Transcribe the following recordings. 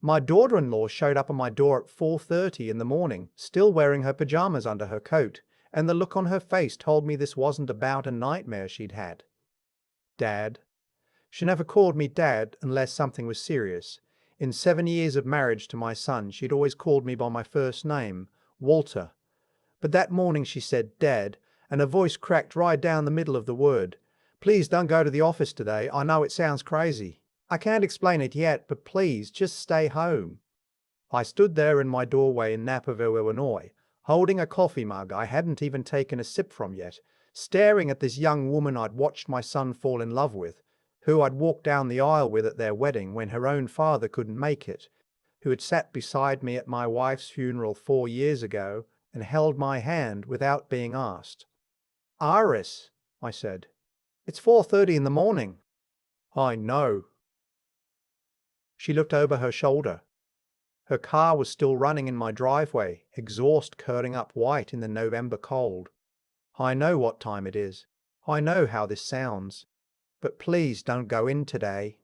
My daughter-in-law showed up on my door at 4:30 in the morning, still wearing her pajamas under her coat, and the look on her face told me this wasn't about a nightmare she'd had. Dad. She never called me Dad unless something was serious. In 7 years of marriage to my son, she'd always called me by my first name, Walter. But that morning she said Dad, and her voice cracked right down the middle of the word. Please don't go to the office today. I know it sounds crazy. I can't explain it yet, but please just stay home. I stood there in my doorway in Naperville, Illinois, holding a coffee mug I hadn't even taken a sip from yet, staring at this young woman I'd watched my son fall in love with, who I'd walked down the aisle with at their wedding when her own father couldn't make it, who had sat beside me at my wife's funeral 4 years ago and held my hand without being asked. Iris, I said, it's 4:30 in the morning. I know. She looked over her shoulder. Her car was still running in my driveway, exhaust curling up white in the November cold. I know what time it is. I know how this sounds. But please don't go in today.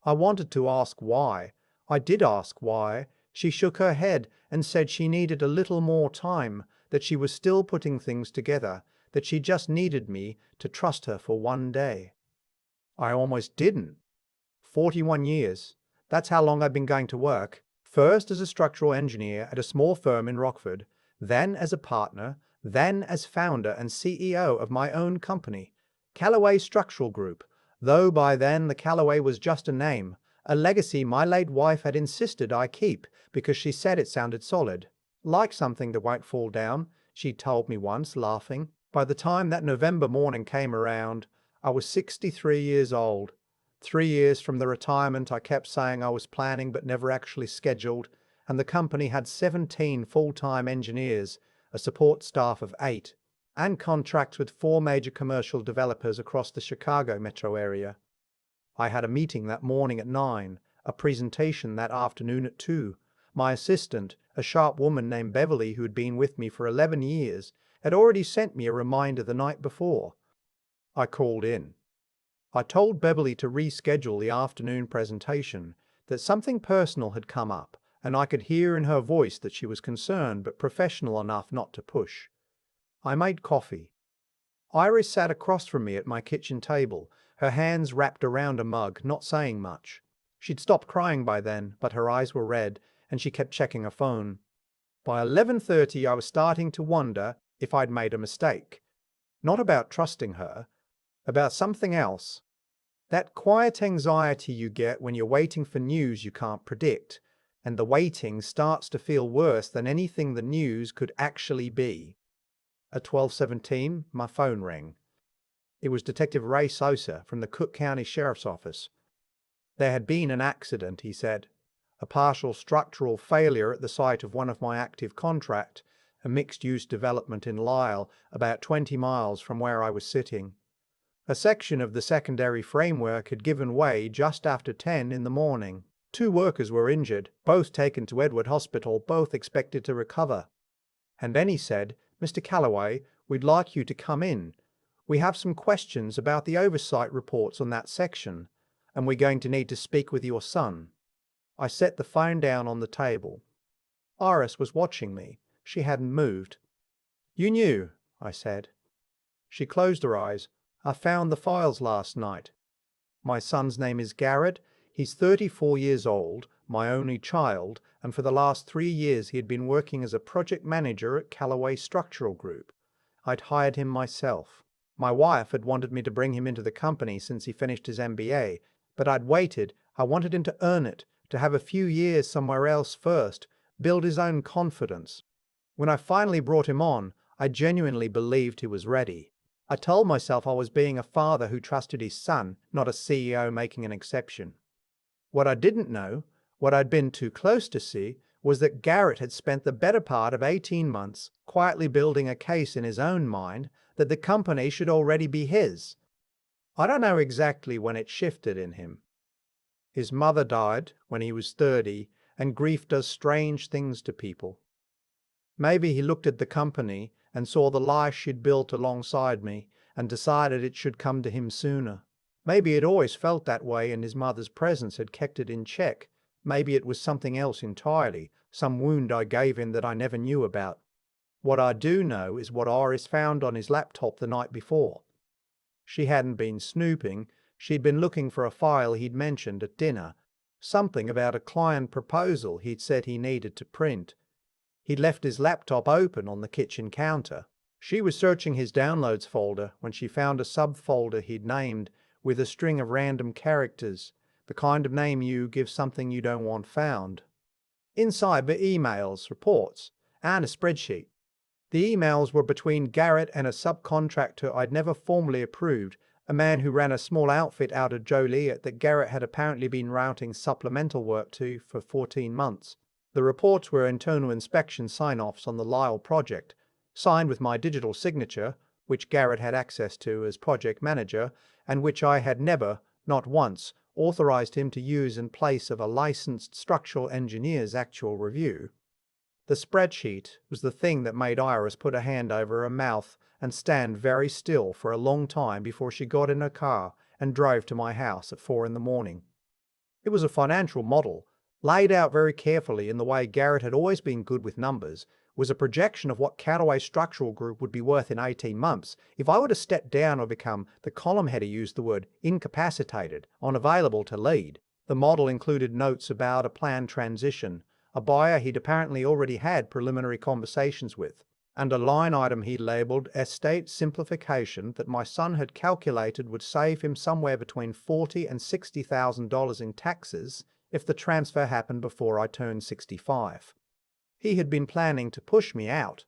I wanted to ask why. I did ask why. She shook her head and said she needed a little more time, that she was still putting things together, that she just needed me to trust her for one day. I almost didn't. 41 years. That's how long I've been going to work. First as a structural engineer at a small firm in Rockford, then as a partner, then as founder and CEO of my own company, Callaway Structural Group, though by then the Callaway was just a name, a legacy my late wife had insisted I keep because she said it sounded solid. Like something that won't fall down, she told me once, laughing. By the time that November morning came around, I was 63 years old. 3 years from the retirement I kept saying I was planning but never actually scheduled, and the company had 17 full-time engineers, a support staff of 8, and contracts with 4 major commercial developers across the Chicago metro area. I had a meeting that morning at 9, a presentation that afternoon at 2. My assistant, a sharp woman named Beverly who had been with me for 11 years, had already sent me a reminder the night before. I called in. I told Beverly to reschedule the afternoon presentation, that something personal had come up, and I could hear in her voice that she was concerned but professional enough not to push. I made coffee. Iris sat across from me at my kitchen table, her hands wrapped around a mug, not saying much. She'd stopped crying by then, but her eyes were red, and she kept checking her phone. By 11:30 I was starting to wonder if I'd made a mistake. Not about trusting her, about something else. That quiet anxiety you get when you're waiting for news you can't predict, and the waiting starts to feel worse than anything the news could actually be. At 12:17, my phone rang. It was Detective Ray Sosa from the Cook County Sheriff's Office. There had been an accident, he said. A partial structural failure at the site of one of my active contract, a mixed-use development in Lisle, about 20 miles from where I was sitting. A section of the secondary framework had given way just after 10 in the morning. 2 workers were injured, both taken to Edward Hospital, both expected to recover. And then he said, Mr. Callaway, we'd like you to come in. We have some questions about the oversight reports on that section, and we're going to need to speak with your son. I set the phone down on the table. Iris was watching me. She hadn't moved. You knew, I said. She closed her eyes. I found the files last night. My son's name is Garrett. He's 34 years old, my only child, and for the last 3 years he had been working as a project manager at Callaway Structural Group. I'd hired him myself. My wife had wanted me to bring him into the company since he finished his MBA, but I'd waited. I wanted him to earn it, to have a few years somewhere else first, build his own confidence. When I finally brought him on, I genuinely believed he was ready. I told myself I was being a father who trusted his son, not a CEO making an exception. What I didn't know, what I'd been too close to see, was that Garrett had spent the better part of 18 months quietly building a case in his own mind that the company should already be his. I don't know exactly when it shifted in him. His mother died when he was 30, and grief does strange things to people. Maybe he looked at the company and saw the life she'd built alongside me and decided it should come to him sooner. Maybe it always felt that way and his mother's presence had kept it in check, Maybe it was something else entirely, some wound I gave him that I never knew about. What I do know is what Iris found on his laptop the night before. She hadn't been snooping, she'd been looking for a file he'd mentioned at dinner, something about a client proposal he'd said he needed to print. He'd left his laptop open on the kitchen counter. She was searching his downloads folder when she found a subfolder he'd named with a string of random characters, the kind of name you give something you don't want found. Inside were emails, reports, and a spreadsheet. The emails were between Garrett and a subcontractor I'd never formally approved, a man who ran a small outfit out of Joliet that Garrett had apparently been routing supplemental work to for 14 months. The reports were internal inspection sign-offs on the Lyle project, signed with my digital signature, which Garrett had access to as project manager, and which I had never, not once, authorized him to use in place of a licensed structural engineer's actual review. The spreadsheet was the thing that made Iris put a hand over her mouth and stand very still for a long time before she got in her car and drove to my house at 4 a.m. It was a financial model, laid out very carefully in the way Garrett had always been good with numbers, was a projection of what Callaway Structural Group would be worth in 18 months if I were to step down or become, the column header used the word incapacitated, unavailable to lead. The model included notes about a planned transition, a buyer he'd apparently already had preliminary conversations with, and a line item he'd labelled estate simplification that my son had calculated would save him somewhere between $40,000 and $60,000 in taxes if the transfer happened before I turned 65. He had been planning to push me out.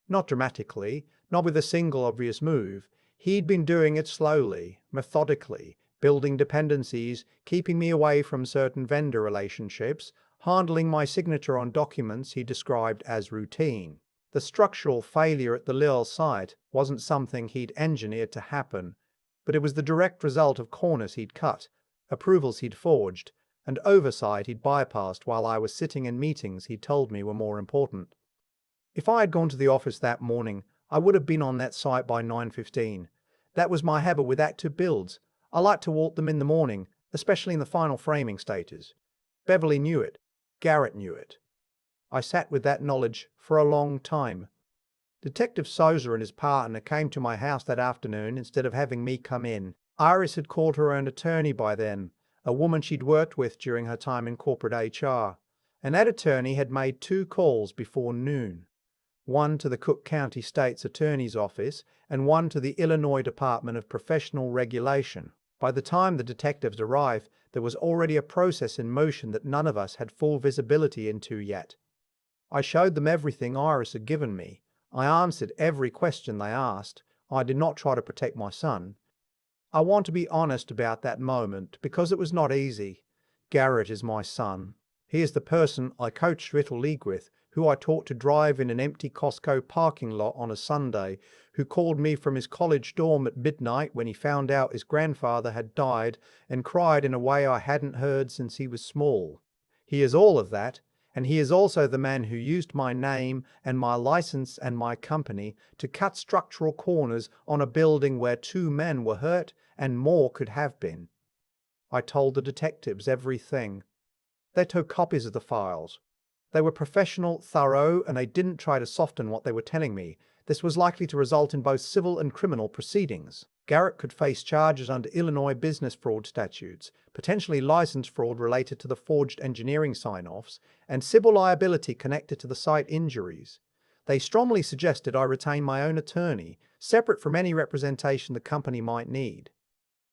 Not dramatically, not with a single obvious move. He'd been doing it slowly, methodically, building dependencies, keeping me away from certain vendor relationships, handling my signature on documents he described as routine. The structural failure at the Lille site wasn't something he'd engineered to happen, but it was the direct result of corners he'd cut, approvals he'd forged, and oversight he'd bypassed while I was sitting in meetings he told me were more important. If I had gone to the office that morning, I would have been on that site by 9:15. That was my habit with active builds. I liked to walk them in the morning, especially in the final framing stages. Beverly knew it. Garrett knew it. I sat with that knowledge for a long time. Detective Souza and his partner came to my house that afternoon instead of having me come in. Iris had called her own attorney by then, a woman she'd worked with during her time in corporate HR, and that attorney had made 2 calls before noon, one to the Cook County State's Attorney's Office and one to the Illinois Department of Professional Regulation. By the time the detectives arrived, there was already a process in motion that none of us had full visibility into yet. I showed them everything Iris had given me. I answered every question they asked. I did not try to protect my son. I want to be honest about that moment because it was not easy. Garrett is my son. He is the person I coached Little League with, who I taught to drive in an empty Costco parking lot on a Sunday, who called me from his college dorm at midnight when he found out his grandfather had died and cried in a way I hadn't heard since he was small. He is all of that, and he is also the man who used my name and my license and my company to cut structural corners on a building where 2 men were hurt and more could have been. I told the detectives everything. They took copies of the files. They were professional, thorough, and they didn't try to soften what they were telling me. This was likely to result in both civil and criminal proceedings. Garrett could face charges under Illinois business fraud statutes, potentially license fraud related to the forged engineering sign-offs, and civil liability connected to the site injuries. They strongly suggested I retain my own attorney, separate from any representation the company might need.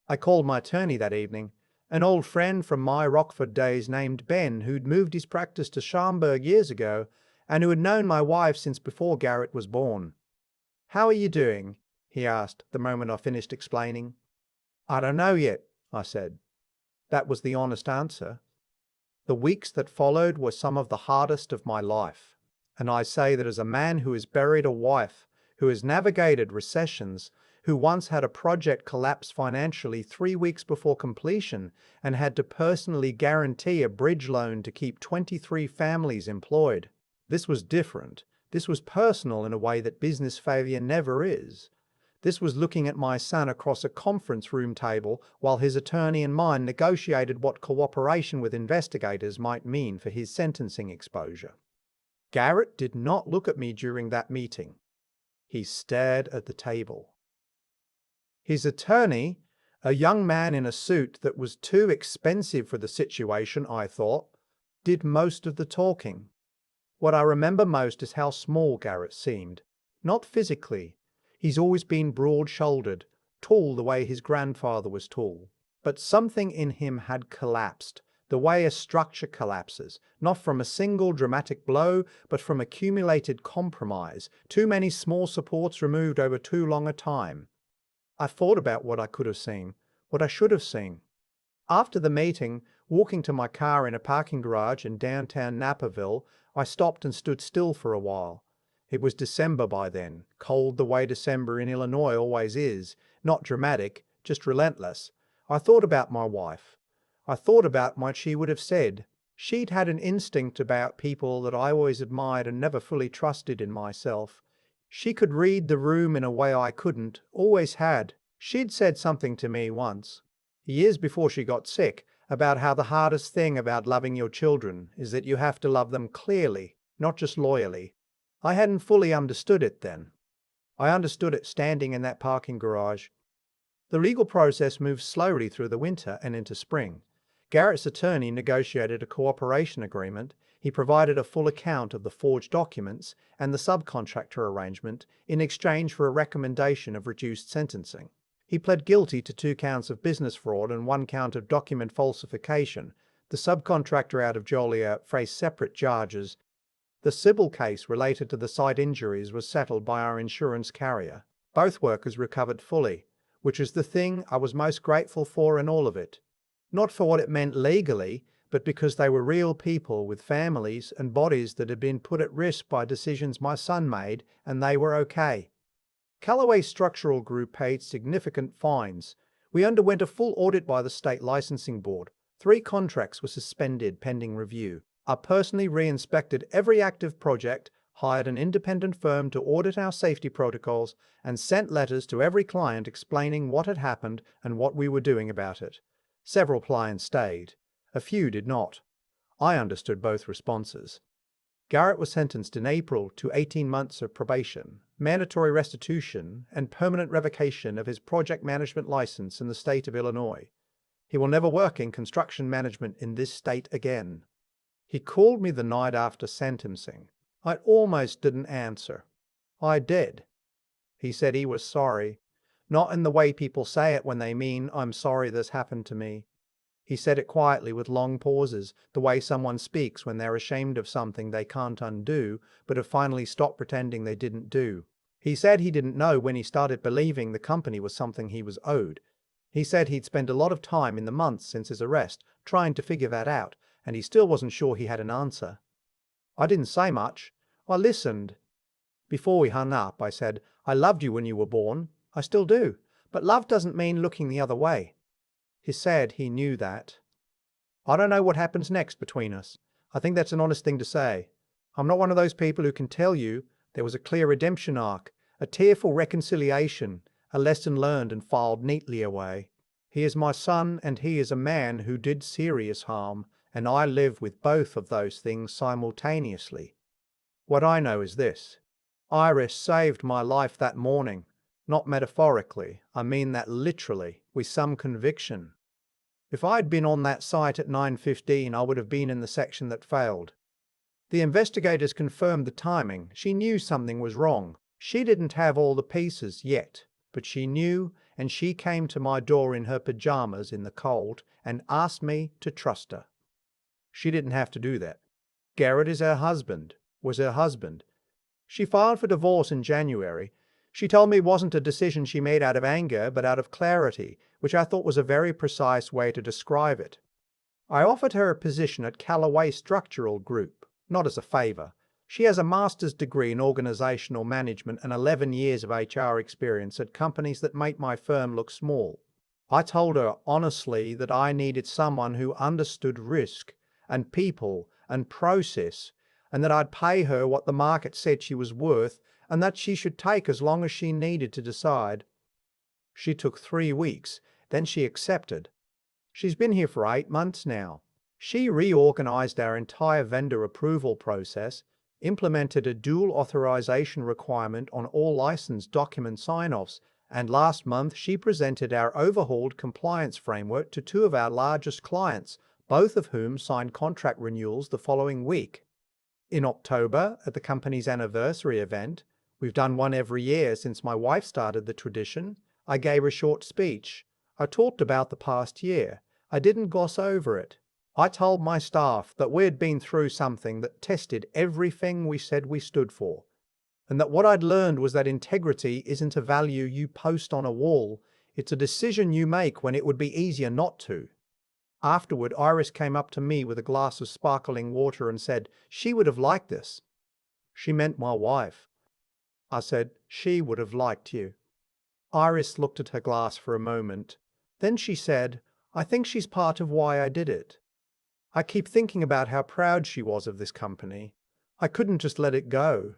I called my attorney that evening, an old friend from my Rockford days named Ben, who'd moved his practice to Schaumburg years ago and who had known my wife since before Garrett was born. "How are you doing?" he asked the moment I finished explaining. "I don't know yet," I said. That was the honest answer. The weeks that followed were some of the hardest of my life, and I say that as a man who has buried a wife, who has navigated recessions, who once had a project collapse financially 3 weeks before completion and had to personally guarantee a bridge loan to keep 23 families employed. This was different. This was personal in a way that business failure never is. This was looking at my son across a conference room table while his attorney and mine negotiated what cooperation with investigators might mean for his sentencing exposure. Garrett did not look at me during that meeting. He stared at the table. His attorney, a young man in a suit that was too expensive for the situation, I thought, did most of the talking. What I remember most is how small Garrett seemed. Not physically. He's always been broad-shouldered, tall the way his grandfather was tall. But something in him had collapsed, the way a structure collapses, not from a single dramatic blow, but from accumulated compromise, too many small supports removed over too long a time. I thought about what I could have seen, what I should have seen. After the meeting, walking to my car in a parking garage in downtown Naperville, I stopped and stood still for a while. It was December by then, cold the way December in Illinois always is, not dramatic, just relentless. I thought about my wife. I thought about what she would have said. She'd had an instinct about people that I always admired and never fully trusted in myself. She could read the room in a way I couldn't, always had. She'd said something to me once, years before she got sick, about how the hardest thing about loving your children is that you have to love them clearly, not just loyally. I hadn't fully understood it then. I understood it standing in that parking garage. The legal process moved slowly through the winter and into spring. Garrett's attorney negotiated a cooperation agreement. He provided a full account of the forged documents and the subcontractor arrangement in exchange for a recommendation of reduced sentencing. He pled guilty to 2 counts of business fraud and 1 count of document falsification. The subcontractor out of Joliet faced separate charges. The civil case related to the site injuries was settled by our insurance carrier. Both workers recovered fully, which is the thing I was most grateful for in all of it. Not for what it meant legally, but because they were real people with families and bodies that had been put at risk by decisions my son made, and they were okay. Callaway Structural Group paid significant fines. We underwent a full audit by the state licensing board. 3 contracts were suspended pending review. I personally re-inspected every active project, hired an independent firm to audit our safety protocols, and sent letters to every client explaining what had happened and what we were doing about it. Several clients stayed. A few did not. I understood both responses. Garrett was sentenced in April to 18 months of probation, mandatory restitution, and permanent revocation of his project management license in the state of Illinois. He will never work in construction management in this state again. He called me the night after sentencing. I almost didn't answer. I did. He said he was sorry. Not in the way people say it when they mean, "I'm sorry this happened to me." He said it quietly with long pauses, the way someone speaks when they're ashamed of something they can't undo, but have finally stopped pretending they didn't do. He said he didn't know when he started believing the company was something he was owed. He said he'd spent a lot of time in the months since his arrest trying to figure that out, and he still wasn't sure he had an answer. I didn't say much. I listened. Before we hung up, I said, "I loved you when you were born. I still do. But love doesn't mean looking the other way." He said he knew that. I don't know what happens next between us. I think that's an honest thing to say. I'm not one of those people who can tell you there was a clear redemption arc, a tearful reconciliation, a lesson learned and filed neatly away. He is my son, and he is a man who did serious harm, and I live with both of those things simultaneously. What I know is this. Iris saved my life that morning. Not metaphorically, I mean that literally, with some conviction. If I'd been on that site at 9:15, I would have been in the section that failed. The investigators confirmed the timing. She knew something was wrong. She didn't have all the pieces yet, but she knew, and she came to my door in her pajamas in the cold and asked me to trust her. She didn't have to do that. Garrett is her husband, was her husband. She filed for divorce in January. She told me it wasn't a decision she made out of anger, but out of clarity, which I thought was a very precise way to describe it. I offered her a position at Callaway Structural Group, not as a favor. She has a master's degree in organizational management and 11 years of HR experience at companies that make my firm look small. I told her honestly that I needed someone who understood risk and people and process, and that I'd pay her what the market said she was worth, and that she should take as long as she needed to decide. She took 3 weeks, then she accepted. She's been here for 8 months now. She reorganized our entire vendor approval process, implemented a dual authorization requirement on all license document sign-offs, and last month she presented our overhauled compliance framework to 2 of our largest clients, both of whom signed contract renewals the following week. In October, at the company's anniversary event, we've done one every year since my wife started the tradition, I gave a short speech. I talked about the past year. I didn't gloss over it. I told my staff that we had been through something that tested everything we said we stood for, and that what I'd learned was that integrity isn't a value you post on a wall, it's a decision you make when it would be easier not to. Afterward, Iris came up to me with a glass of sparkling water and said she would have liked this. She meant my wife. I said she would have liked you. Iris looked at her glass for a moment. Then she said, I think she's part of why I did it. I keep thinking about how proud she was of this company. I couldn't just let it go.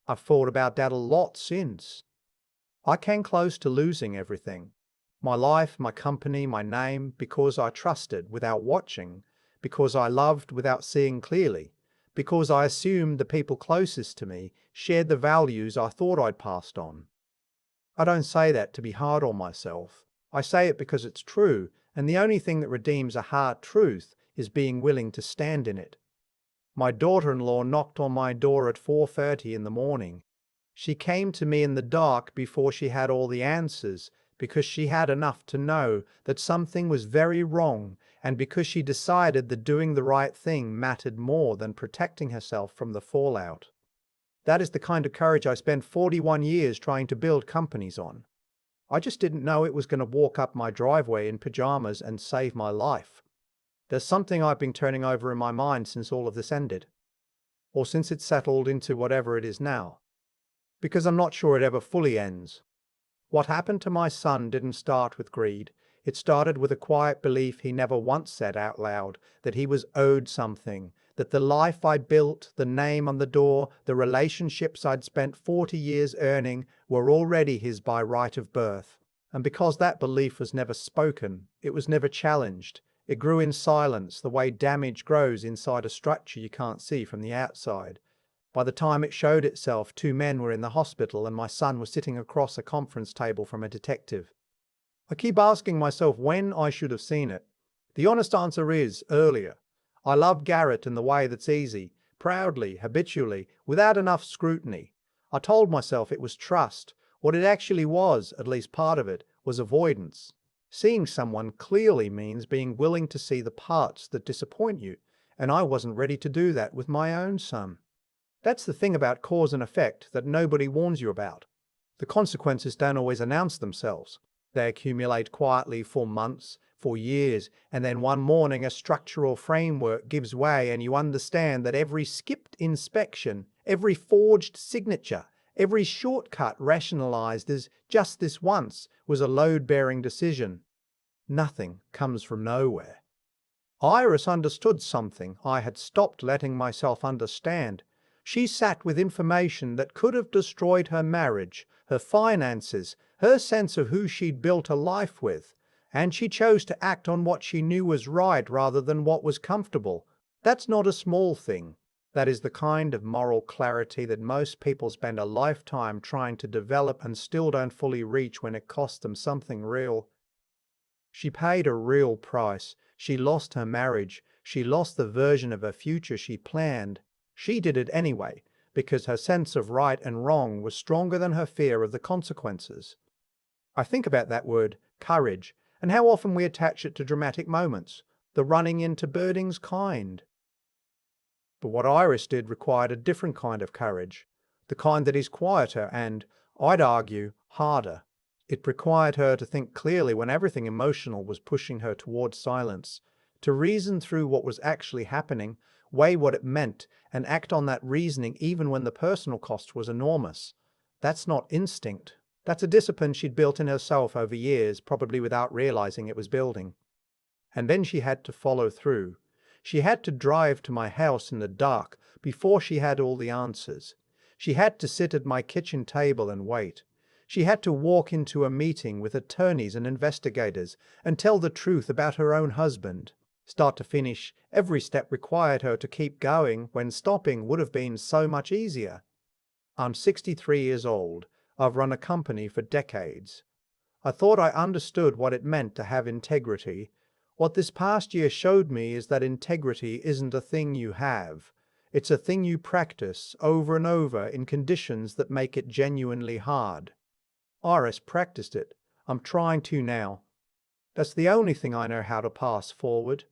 I've thought about that a lot since. I came close to losing everything. My life, my company, my name, because I trusted without watching, because I loved without seeing clearly, because I assumed the people closest to me shared the values I thought I'd passed on. I don't say that to be hard on myself. I say it because it's true, and the only thing that redeems a hard truth is being willing to stand in it. My daughter-in-law knocked on my door at 4:30 in the morning. She came to me in the dark before she had all the answers, because she had enough to know that something was very wrong, and because she decided that doing the right thing mattered more than protecting herself from the fallout. That is the kind of courage I spent 41 years trying to build companies on. I just didn't know it was going to walk up my driveway in pajamas and save my life. There's something I've been turning over in my mind since all of this ended, or since it settled into whatever it is now, because I'm not sure it ever fully ends. What happened to my son didn't start with greed. It started with a quiet belief he never once said out loud, that he was owed something, that the life I'd built, the name on the door, the relationships I'd spent 40 years earning were already his by right of birth. And because that belief was never spoken, it was never challenged. It grew in silence, the way damage grows inside a structure you can't see from the outside. By the time it showed itself, 2 men were in the hospital and my son was sitting across a conference table from a detective. I keep asking myself when I should have seen it. The honest answer is earlier. I loved Garrett in the way that's easy, proudly, habitually, without enough scrutiny. I told myself it was trust. What it actually was, at least part of it, was avoidance. Seeing someone clearly means being willing to see the parts that disappoint you, and I wasn't ready to do that with my own son. That's the thing about cause and effect that nobody warns you about. The consequences don't always announce themselves. They accumulate quietly for months, for years, and then one morning a structural framework gives way and you understand that every skipped inspection, every forged signature, every shortcut rationalized as just this once was a load-bearing decision. Nothing comes from nowhere. Iris understood something I had stopped letting myself understand. She sat with information that could have destroyed her marriage, her finances, her sense of who she'd built a life with, and she chose to act on what she knew was right rather than what was comfortable. That's not a small thing. That is the kind of moral clarity that most people spend a lifetime trying to develop and still don't fully reach when it costs them something real. She paid a real price. She lost her marriage. She lost the version of her future she planned. She did it anyway, because her sense of right and wrong was stronger than her fear of the consequences. I think about that word, courage, and how often we attach it to dramatic moments, the running into birding's kind. But what Iris did required a different kind of courage, the kind that is quieter and, I'd argue, harder. It required her to think clearly when everything emotional was pushing her towards silence, to reason through what was actually happening, weigh what it meant, and act on that reasoning even when the personal cost was enormous. That's not instinct. That's a discipline she'd built in herself over years, probably without realizing it was building. And then she had to follow through. She had to drive to my house in the dark before she had all the answers. She had to sit at my kitchen table and wait. She had to walk into a meeting with attorneys and investigators and tell the truth about her own husband. Start to finish, every step required her to keep going when stopping would have been so much easier. I'm 63 years old. I've run a company for decades. I thought I understood what it meant to have integrity. What this past year showed me is that integrity isn't a thing you have. It's a thing you practice over and over in conditions that make it genuinely hard. Iris practiced it. I'm trying to now. That's the only thing I know how to pass forward.